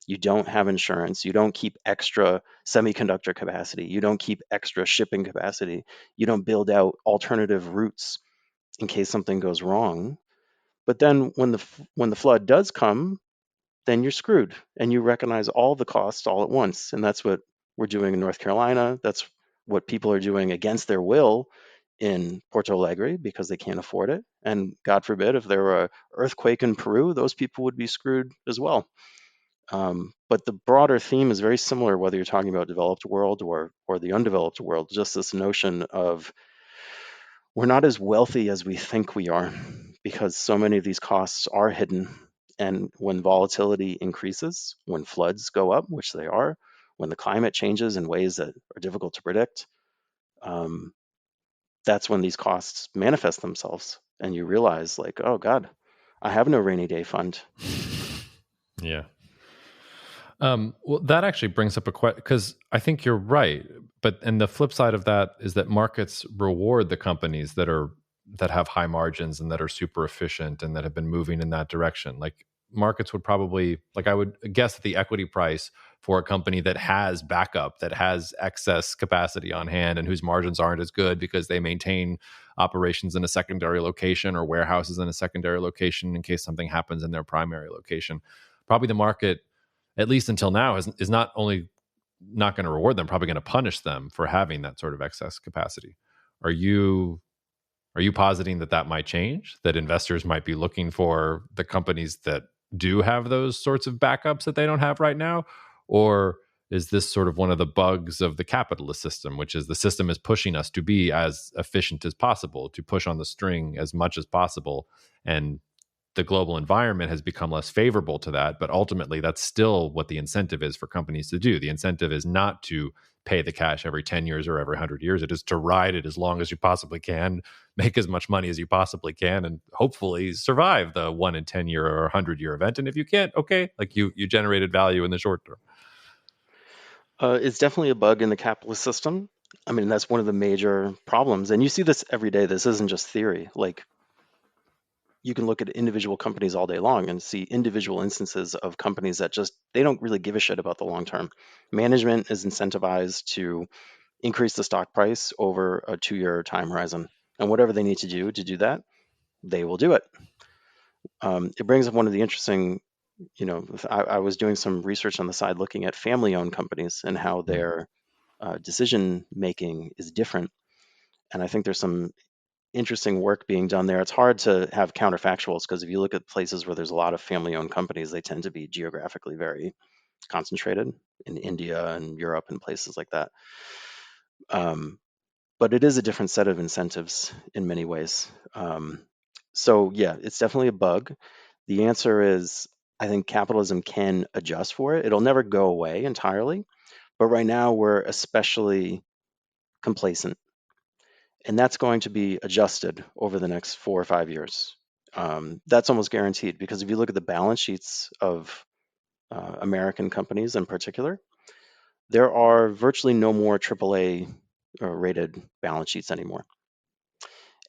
you don't have insurance, you don't keep extra semiconductor capacity, you don't keep extra shipping capacity, you don't build out alternative routes in case something goes wrong. But then when the flood does come, then you're screwed and you recognize all the costs all at once. And that's what we're doing in North Carolina. That's what people are doing against their will in Porto Alegre because they can't afford it. And God forbid, if there were an earthquake in Peru, those people would be screwed as well. But the broader theme is very similar, whether you're talking about developed world or the undeveloped world. Just this notion of we're not as wealthy as we think we are because so many of these costs are hidden. And when volatility increases, when floods go up, which they are, when the climate changes in ways that are difficult to predict, um, that's when these costs manifest themselves. And you realize, like, oh God, I have no rainy day fund. Yeah. Well, that actually brings up a question because I think you're right. And the flip side of that is that markets reward the companies that have high margins and that are super efficient and that have been moving in that direction. Like markets would probably, like I would guess that the equity price for a company that has backup, that has excess capacity on hand and whose margins aren't as good because they maintain operations in a secondary location or warehouses in a secondary location in case something happens in their primary location. Probably the market, at least until now, is not only not going to reward them, probably going to punish them for having that sort of excess capacity. Are you positing that might change? That investors might be looking for the companies that do have those sorts of backups that they don't have right now, or is this sort of one of the bugs of the capitalist system, which is the system is pushing us to be as efficient as possible, to push on the string as much as possible, and the global environment has become less favorable to that, but ultimately that's still what the incentive is for companies to do. The incentive is not to pay the cash every 10 years or every 100 years. It is to ride it as long as you possibly can, make as much money as you possibly can, and hopefully survive the 1 in 10 year or 100-year event. And if you can't, okay, like you generated value in the short term. It's definitely a bug in the capitalist system. I mean, that's one of the major problems. And you see this every day. This isn't just theory. Like, you can look at individual companies all day long and see individual instances of companies that just they don't really give a shit about the long term. Management is incentivized to increase the stock price over a 2-year time horizon, and whatever they need to do that, they will do it. It brings up one of the interesting, I was doing some research on the side looking at family-owned companies and how their decision making is different, and I think there's some interesting work being done there. It's hard to have counterfactuals because if you look at places where there's a lot of family-owned companies, they tend to be geographically very concentrated in India and Europe and places like that. But it is a different set of incentives in many ways. So yeah, it's definitely a bug. The answer is I think capitalism can adjust for it. It'll never go away entirely, but right now we're especially complacent, and that's going to be adjusted over the next 4 or 5 years. That's almost guaranteed because if you look at the balance sheets of American companies in particular, there are virtually no more AAA rated balance sheets anymore.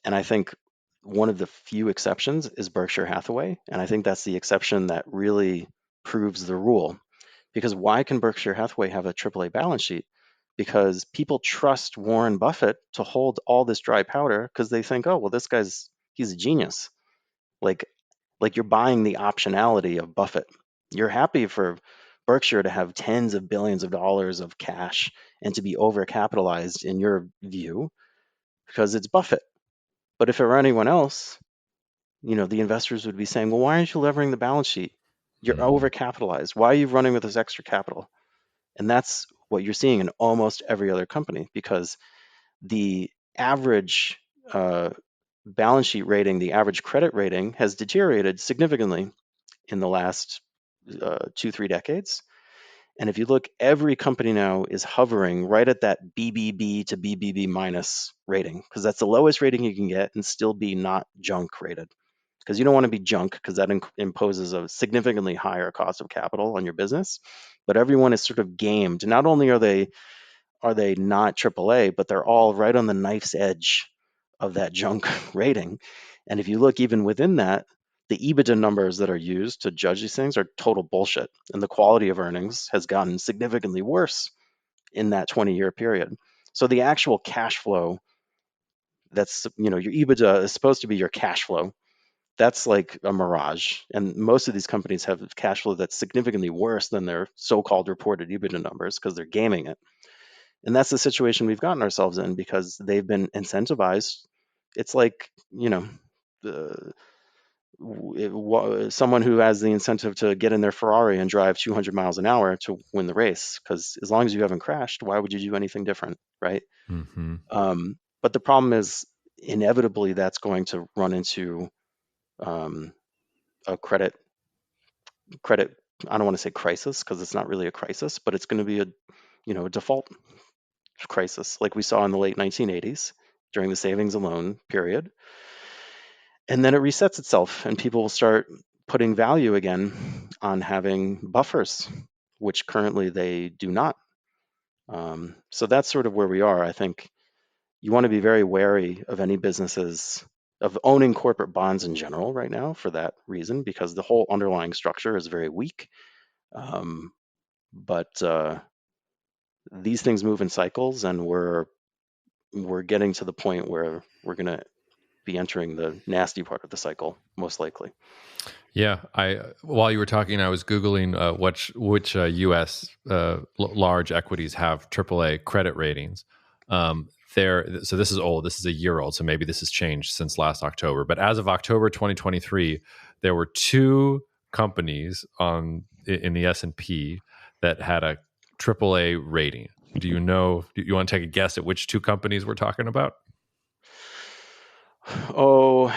And I think one of the few exceptions is Berkshire Hathaway. And I think that's the exception that really proves the rule. Because why can Berkshire Hathaway have a AAA balance sheet? Because people trust Warren Buffett to hold all this dry powder because they think, oh, well, he's a genius. Like, like you're buying the optionality of Buffett. You're happy for Berkshire to have tens of billions of dollars of cash and to be overcapitalized in your view because it's Buffett. But if it were anyone else, the investors would be saying, well, why aren't you levering the balance sheet? You're overcapitalized. Why are you running with this extra capital? And that's what you're seeing in almost every other company because the average balance sheet rating, the average credit rating has deteriorated significantly in the last 2, 3 decades. And if you look, every company now is hovering right at that BBB to BBB minus rating because that's the lowest rating you can get and still be not junk rated. Because you don't want to be junk because that imposes a significantly higher cost of capital on your business. But everyone is sort of gamed. Not only are they not AAA, but they're all right on the knife's edge of that junk rating. And if you look even within that, the EBITDA numbers that are used to judge these things are total bullshit. And the quality of earnings has gotten significantly worse in that 20-year period. So the actual cash flow that's, your EBITDA is supposed to be your cash flow. That's like a mirage. And most of these companies have cash flow that's significantly worse than their so-called reported EBITDA numbers because they're gaming it. And that's the situation we've gotten ourselves in because they've been incentivized. It's like, the someone who has the incentive to get in their Ferrari and drive 200 miles an hour to win the race. Because as long as you haven't crashed, why would you do anything different, right? Mm-hmm. But the problem is, inevitably, that's going to run into a credit. I don't want to say crisis because it's not really a crisis, but it's going to be a default crisis like we saw in the late 1980s during the savings and loan period. And then it resets itself, and people will start putting value again on having buffers, which currently they do not. So that's sort of where we are. I think you want to be very wary of any businesses, of owning corporate bonds in general right now for that reason, because the whole underlying structure is very weak. But these things move in cycles, and we're getting to the point where we're going to be entering the nasty part of the cycle, most likely. Yeah, while you were talking, I was googling which U.S. Large equities have AAA credit ratings. So this is old. This is a year old. So maybe this has changed since last October. But as of October 2023, there were two companies in the S&P that had a AAA rating. Do you know? Do you want to take a guess at which two companies we're talking about? Oh,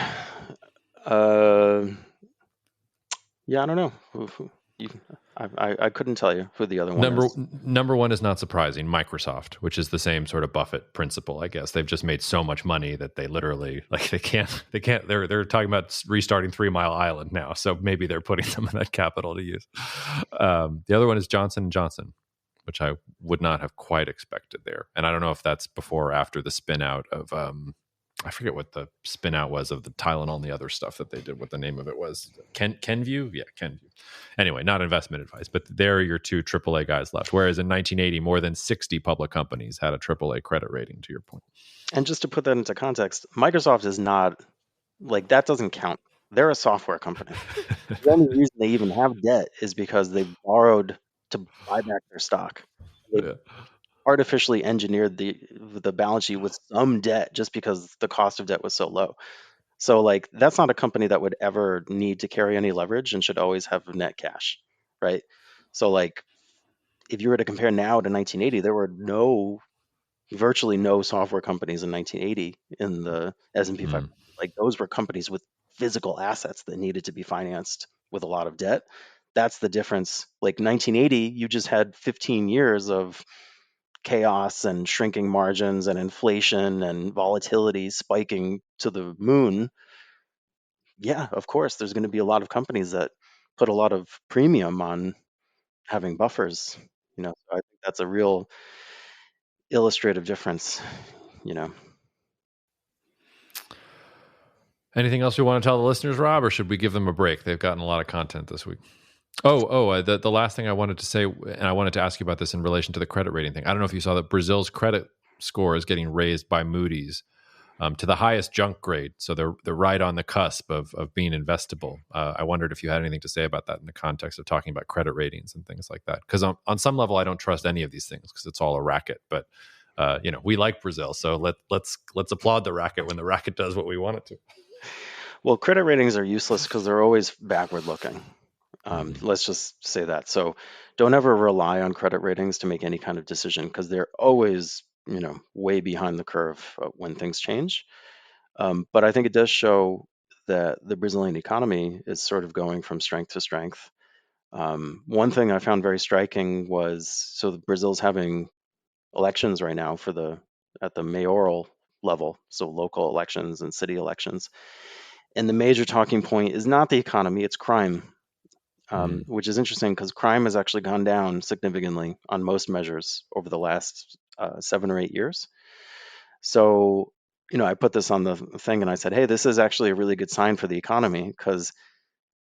yeah, I don't know. I couldn't tell you who the other one is. Number one is not surprising, Microsoft, which is the same sort of Buffett principle, I guess. They've just made so much money that they literally they can't they're talking about restarting 3 Mile Island now. So maybe they're putting some of that capital to use. The other one is Johnson & Johnson, which I would not have quite expected there. And I don't know if that's before or after the spin out of I forget what the spin out was of the Tylenol and the other stuff that they did, what the name of it was. Kenvue? Yeah, Kenvue. Anyway, not investment advice, but there are your two AAA guys left. Whereas in 1980, more than 60 public companies had a AAA credit rating, to your point. And just to put that into context, Microsoft is not, like, that doesn't count. They're a software company. The only reason they even have debt is because they borrowed to buy back their stock. They Yeah. artificially engineered the balance sheet with some debt just because the cost of debt was so low. So, like, that's not a company that would ever need to carry any leverage and should always have net cash, right? So, like, if you were to compare now to 1980, there were virtually no software companies in 1980 in the S&P 500. Like, those were companies with physical assets that needed to be financed with a lot of debt. That's the difference. Like 1980, you just had 15 years of chaos and shrinking margins and inflation and volatility spiking to the moon. Yeah, of course, there's going to be a lot of companies that put a lot of premium on having buffers. So I think that's a real illustrative difference. You know. Anything else you want to tell the listeners, Rob, or should we give them a break? They've gotten a lot of content this week. The last thing I wanted to say, and I wanted to ask you about this in relation to the credit rating thing. I don't know if you saw that Brazil's credit score is getting raised by Moody's to the highest junk grade. So they're right on the cusp of being investable. I wondered if you had anything to say about that in the context of talking about credit ratings and things like that. Because on some level, I don't trust any of these things because it's all a racket. But we like Brazil, so let's applaud the racket when the racket does what we want it to. Well, credit ratings are useless because they're always backward looking. Let's just say that. So don't ever rely on credit ratings to make any kind of decision because they're always, way behind the curve when things change. But I think it does show that the Brazilian economy is sort of going from strength to strength. One thing I found very striking was, so Brazil's having elections right now at the mayoral level, so local elections and city elections. And the major talking point is not the economy, it's crime, which is interesting because crime has actually gone down significantly on most measures over the last 7 or 8 years. So, I put this on the thing and I said, hey, this is actually a really good sign for the economy because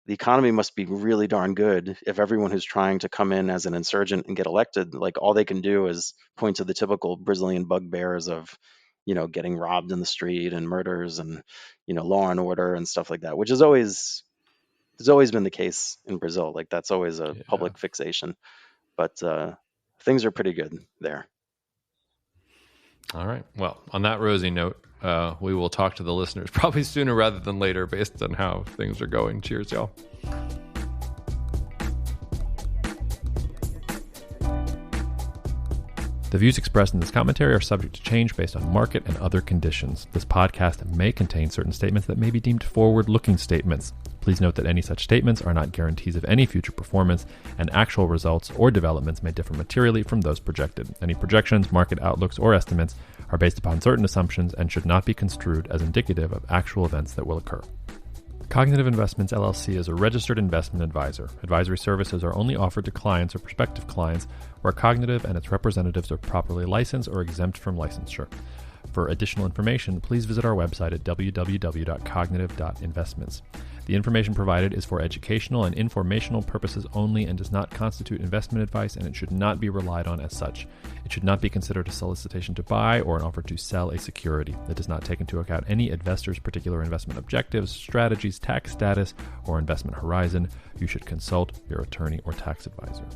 the economy must be really darn good if everyone who's trying to come in as an insurgent and get elected, like all they can do is point to the typical Brazilian bugbears of, getting robbed in the street and murders and, law and order and stuff like that, which is always has always been the case in Brazil. Like that's always a Yeah. public fixation, but things are pretty good there. All right. Well, on that rosy note, we will talk to the listeners probably sooner rather than later based on how things are going. Cheers, y'all. The views expressed in this commentary are subject to change based on market and other conditions. This podcast may contain certain statements that may be deemed forward-looking statements. Please note that any such statements are not guarantees of any future performance, and actual results or developments may differ materially from those projected. Any projections, market outlooks, or estimates are based upon certain assumptions and should not be construed as indicative of actual events that will occur. Cognitive Investments LLC is a registered investment advisor. Advisory services are only offered to clients or prospective clients where Cognitive and its representatives are properly licensed or exempt from licensure. For additional information, please visit our website at www.cognitive.investments. The information provided is for educational and informational purposes only and does not constitute investment advice, and it should not be relied on as such. It should not be considered a solicitation to buy or an offer to sell a security. It does not take into account any investor's particular investment objectives, strategies, tax status, or investment horizon. You should consult your attorney or tax advisor.